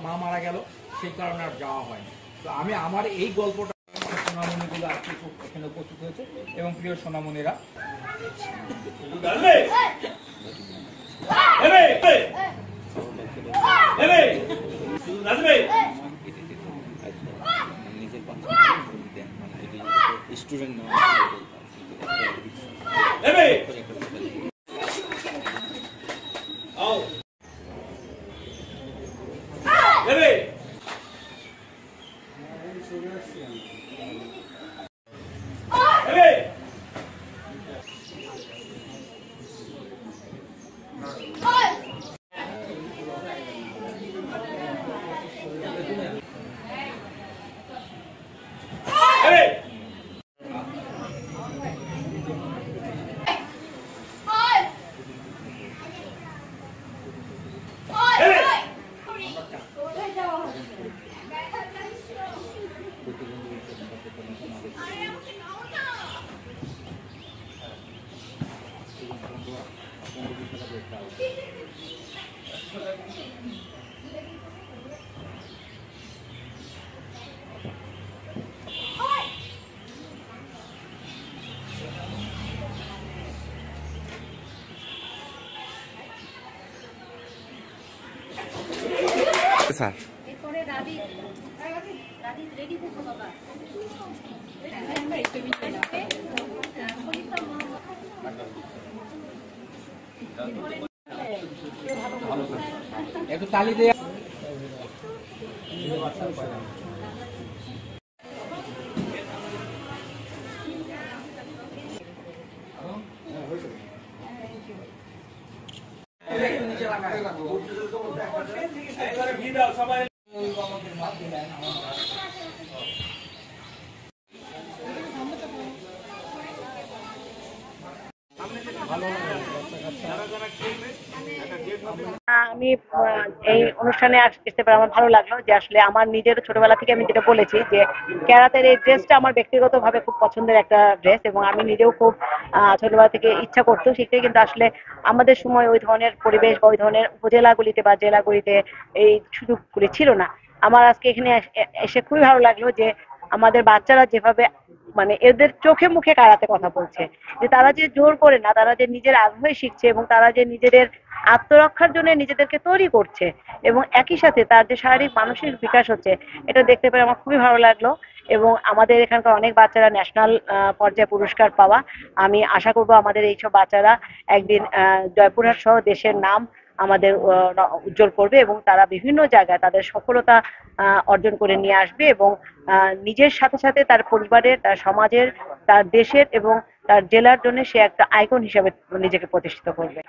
মা মারা গেল, সেই কারণে আর যাওয়া হয়নি। তো আমি আমার এই গল্পটা সোনামণিগুলো আজকে এখানে উপস্থিত হয়েছে এবং প্রিয় সোনামণিরা স্টুডেন্ট স্যার একটু তালি দিয়ে আমি এই অনুষ্ঠানে আসতে পারে আমার ভালো লাগলো যে আসলে আমার নিজের ছোটবেলা থেকে আমি যেটা বলেছি যে ক্যারাতের এই ড্রেসটা আমার ব্যক্তিগতভাবে খুব পছন্দের একটা ড্রেস এবং আমি নিজেও খুব ছোটবেলা থেকে ইচ্ছা করতো শিখতে, কিন্তু আসলে আমাদের সময় ওই ধরনের পরিবেশ বা ওই ধরনের উপজেলাগুলিতে বা জেলাগুলিতে এই সুযোগগুলি ছিল না। আমার আজকে এখানে এসে খুবই ভালো লাগলো যে আমাদের বাচ্চারা যেভাবে মানে এদের চোখে মুখে কারাতে কথা বলছে, যে তারা যে জোর করে না, তারা যে নিজের আগ্রহে শিখছে এবং তারা যে নিজেদের আত্মরক্ষার জন্য নিজেদেরকে তৈরি করছে এবং একই সাথে তার যে শারীরিক মানসিক বিকাশ হচ্ছে, এটা দেখতে পেরে আমার খুবই ভালো লাগলো। এবং আমাদের এখানকার অনেক বাচ্চারা ন্যাশনাল পর্যায়ে পুরস্কার পাওয়া, আমি আশা করব আমাদের এইসব বাচ্চারা একদিন জয়পুরহাট সহ দেশের নাম আমাদের উজ্জ্বল করবে এবং তারা বিভিন্ন জায়গায় তাদের সফলতা অর্জন করে নিয়ে আসবে এবং নিজের সাথে সাথে তার পরিবারের, তার সমাজের, তার দেশের এবং তার জেলার জন্য সে একটা আইকন হিসাবে নিজেকে প্রতিষ্ঠিত করবে।